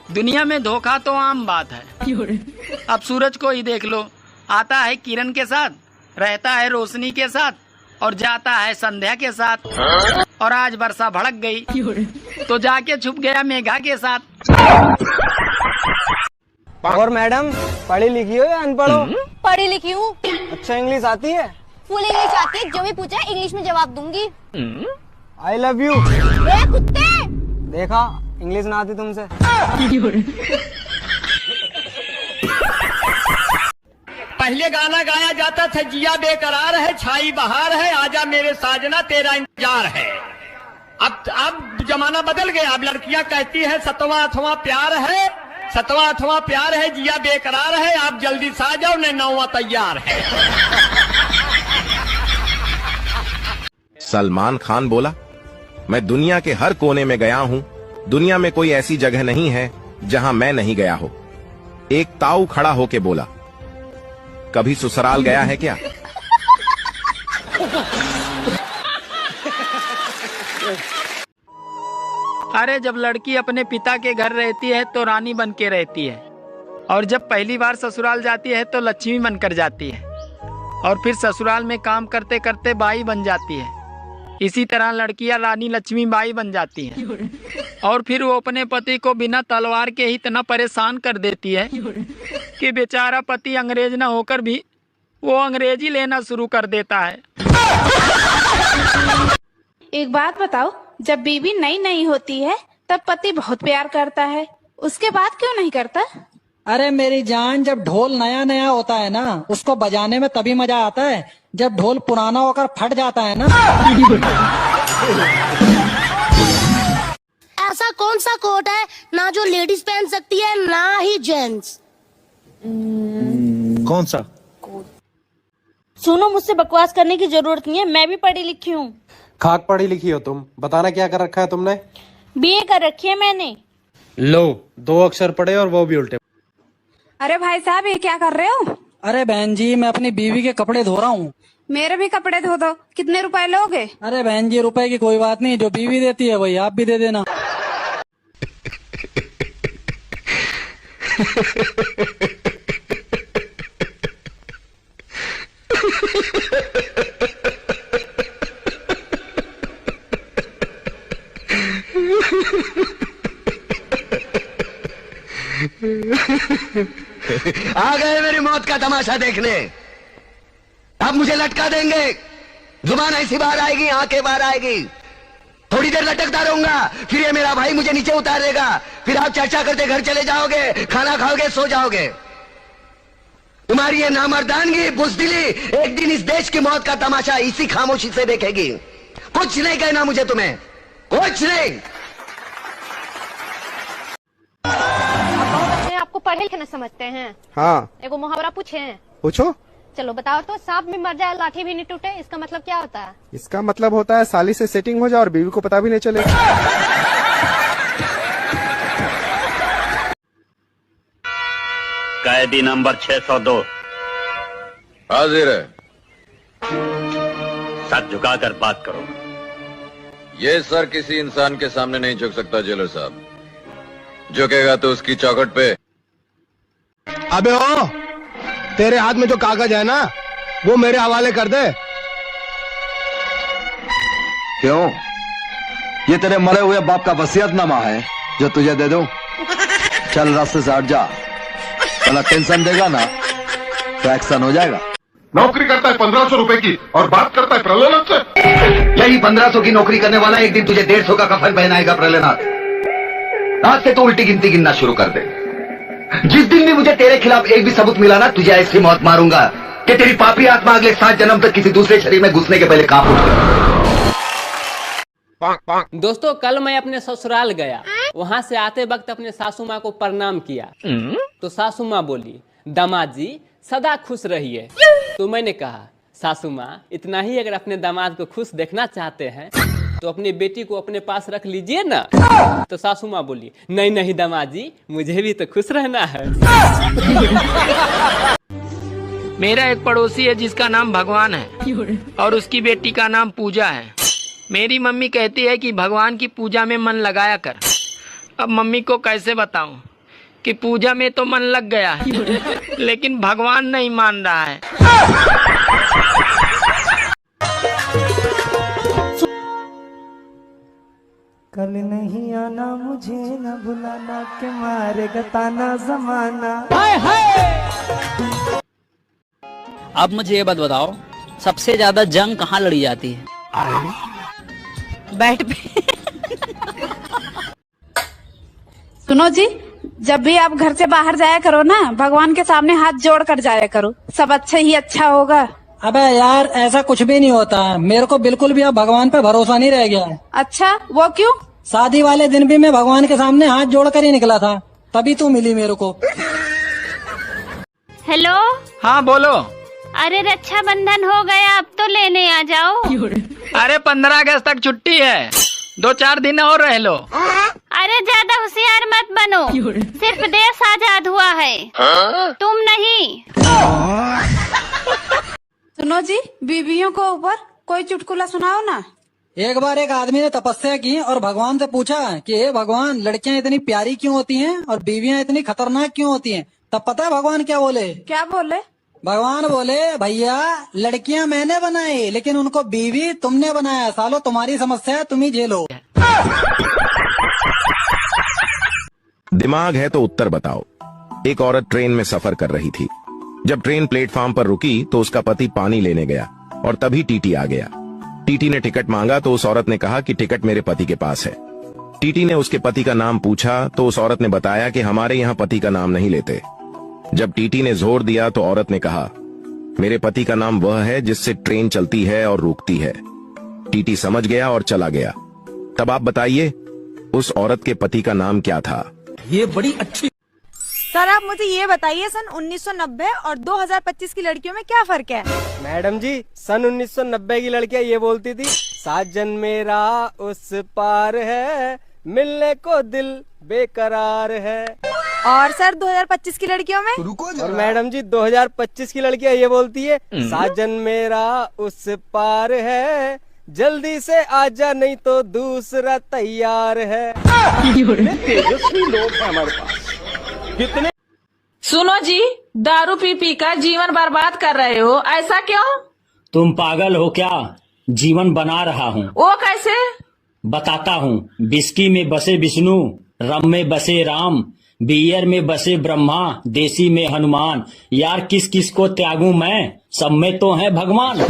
दुनिया में धोखा तो आम बात है। अब सूरज को ही देख लो, आता है किरण के साथ, रहता है रोशनी के साथ और जाता है संध्या के साथ। और आज वर्षा भड़क गई तो जाके छुप गया मेघा के साथ। और मैडम, पढ़ी लिखी हो या अनपढ़ हो? पढ़ी लिखी हूँ। अच्छा, इंग्लिश आती है? फुल इंग्लिश आती है, जो भी पूछा इंग्लिश में जवाब दूंगी। I love you. कुत्ते, देखा, इंग्लिश ना आती तुमसे। पहले गाना गाया जाता था, जिया बेकरार है, छाई बहार है, आजा मेरे साजना तेरा इंतजार है। अब जमाना बदल गया। अब लड़कियां कहती है सतवां अठवां प्यार है, सतवां अठवां प्यार है, जिया बेकरार है, आप जल्दी से आ जाओ, नहीं नौवां तैयार है। सलमान खान बोला, मैं दुनिया के हर कोने में गया हूँ, दुनिया में कोई ऐसी जगह नहीं है जहाँ मैं नहीं गया हो। एक ताऊ खड़ा होके बोला, कभी ससुराल गया है क्या? अरे जब लड़की अपने पिता के घर रहती है तो रानी बन के रहती है, और जब पहली बार ससुराल जाती है तो लक्ष्मी बनकर जाती है, और फिर ससुराल में काम करते करते बाई बन जाती है। इसी तरह लड़कियां रानी लक्ष्मी बाई बन जाती हैं, और फिर वो अपने पति को बिना तलवार के ही इतना परेशान कर देती है कि बेचारा पति अंग्रेज न होकर भी वो अंग्रेजी लेना शुरू कर देता है। एक बात बताओ, जब बीवी नई नई होती है तब पति बहुत प्यार करता है, उसके बाद क्यों नहीं करता? अरे मेरी जान, जब ढोल नया नया होता है ना, उसको बजाने में तभी मजा आता है जब ढोल पुराना होकर फट जाता है ना। ऐसा कौन सा कोट है ना जो लेडीज पहन सकती है ना ही जेंट्स? कौन सा? सुनो, मुझसे बकवास करने की जरूरत नहीं है, मैं भी पढ़ी लिखी हूँ। खाक पढ़ी लिखी हो तुम, बताना क्या कर रखा है तुमने? बीए कर रखी है मैंने। लो, 2 अक्षर पढ़े और वो भी उल्टे। अरे भाई साहब, ये क्या कर रहे हो? अरे बहन जी, मैं अपनी बीवी के कपड़े धो रहा हूँ। मेरे भी कपड़े धो दो। कितने रुपए लोगे? अरे बहन जी, रुपए की कोई बात नहीं, जो बीवी देती है वही आप भी दे देना। आ गए मेरी मौत का तमाशा देखने। अब मुझे लटका देंगे, जुबान ऐसी बाहर आएगी, आंखें बाहर आएगी। थोड़ी देर लटकता रहूंगा, फिर ये मेरा भाई मुझे नीचे उतारेगा, फिर आप चर्चा करते घर चले जाओगे, खाना खाओगे, सो जाओगे। तुम्हारी ये नामर्दानगी, बुज़दिली एक दिन इस देश की मौत का तमाशा इसी खामोशी से देखेगी। कुछ नहीं कहना मुझे, तुम्हें कुछ नहीं। आपको पढ़े लिखे न समझते हैं? हाँ। एगो मुहावरा पूछे? पूछो। चलो बताओ तो, सांप भी मर जाए लाठी भी नहीं टूटे, इसका मतलब क्या होता है? इसका मतलब होता है साली से सेटिंग हो जाए और बीवी को पता भी नहीं चले। कैदी नंबर 602 हाजिर है। सर झुकाकर बात करो। ये सर किसी इंसान के सामने नहीं झुक सकता जेलर साहब, झुकेगा तो उसकी चौखट पे। अबे ओ, तेरे हाथ में जो कागज है ना, वो मेरे हवाले कर दे। क्यों? ये तेरे मरे हुए बाप का वसीयतनामा है जो तुझे दे दूं? चल रास्ते से हट जा, साला टेंशन देगा ना तो एक्शन हो जाएगा। नौकरी करता है 1500 रुपए की और बात करता है प्रहलाद से। यही 1500 की नौकरी करने वाला एक दिन तुझे 150 का कफन पहनाएगा प्रहलाद। आज से तो उल्टी गिनती गिनना शुरू कर दे। जिस दिन भी मुझे तेरे खिलाफ एक भी सबूत मिला ना, तुझे ऐसी मौत मारूंगा कि तेरी पापी आत्मा अगले 7 जन्म तक किसी दूसरे शरीर में घुसने के पहले कांप उठे। दोस्तों, कल मैं अपने ससुराल गया, वहां से आते वक्त अपने सासू माँ को प्रणाम किया तो सासू माँ बोली, दामाद जी सदा खुश रहिए। तो मैंने कहा, सासू माँ इतना ही अगर अपने दामाद को खुश देखना चाहते हैं तो अपनी बेटी को अपने पास रख लीजिए ना। तो सासू माँ बोली, नहीं नहीं दामाद जी, मुझे भी तो खुश रहना है। मेरा एक पड़ोसी है जिसका नाम भगवान है और उसकी बेटी का नाम पूजा है। मेरी मम्मी कहती है कि भगवान की पूजा में मन लगाया कर। अब मम्मी को कैसे बताऊं? कि पूजा में तो मन लग गया है, लेकिन भगवान नहीं मान रहा है। कल नहीं आना मुझे न भुलाना के मारेगा ताना जमाना। अब मुझे ये बात बताओ, सबसे ज्यादा जंग कहाँ लड़ी जाती है? बैठ पे। सुनो जी, जब भी आप घर से बाहर जाया करो ना, भगवान के सामने हाथ जोड़ कर जाया करो, सब अच्छा ही अच्छा होगा। अबे यार, ऐसा कुछ भी नहीं होता। मेरे को बिल्कुल भी अब भगवान पे भरोसा नहीं रह गया है। अच्छा, वो क्यों? शादी वाले दिन भी मैं भगवान के सामने हाथ जोड़ कर ही निकला था, तभी तू मिली मेरे को। हेलो। हाँ बोलो। अरे रक्षाबंधन हो गया, अब तो लेने आ जाओ। अरे 15 अगस्त तक छुट्टी है, 2-4 दिन और रह लो। अरे ज्यादा होशियार मत बनो, सिर्फ देश आजाद हुआ है, तुम नहीं। सुनो जी, बीवियों को ऊपर कोई चुटकुला सुनाओ ना। एक बार एक आदमी ने तपस्या की और भगवान से पूछा कि हे भगवान, लड़कियां इतनी प्यारी क्यों होती हैं और बीवियां इतनी खतरनाक क्यों होती हैं? तब पता है भगवान क्या बोले? क्या बोले? भगवान बोले, भैया लड़कियां मैंने बनाई, लेकिन उनको बीवी तुमने बनाया। सालो, तुम्हारी समस्या है, तुम ही झेलो। दिमाग है तो उत्तर बताओ। एक औरत ट्रेन में सफर कर रही थी। जब ट्रेन प्लेटफॉर्म पर रुकी तो उसका पति पानी लेने गया और तभी टीटी आ गया। टीटी ने टिकट मांगा तो उस औरत ने कहा कि टिकट मेरे पति के पास है। टीटी ने उसके पति का नाम पूछा तो उस औरत ने बताया कि हमारे यहाँ पति का नाम नहीं लेते। जब टीटी ने जोर दिया तो औरत ने कहा, मेरे पति का नाम वह है जिससे ट्रेन चलती है और रुकती है। टीटी समझ गया और चला गया। तब आप बताइए उस औरत के पति का नाम क्या था? ये बड़ी अच्छी। सर आप मुझे ये बताइए, सन 1990 और 2025 की लड़कियों में क्या फर्क है? मैडम जी, सन 1990 की लड़कियां ये बोलती थी, साजन मेरा उस पार है, मिलने को दिल बेकरार है। और सर 2025 की लड़कियों में? और मैडम जी 2025 की लड़कियां ये बोलती है, साजन मेरा उस पार है, जल्दी से आजा नहीं तो दूसरा तैयार है। तेजस्वी लोग हैं हमारे पास कितने। सुनो जी, दारू पी पी कर जीवन बर्बाद कर रहे हो, ऐसा क्यों? तुम पागल हो क्या? जीवन बना रहा हूँ। वो कैसे? बताता हूँ। विस्की में बसे विष्णु, रम में बसे राम, बियर में बसे ब्रह्मा, देसी में हनुमान। यार किस किस को त्यागूं मैं, सब में तो है भगवान।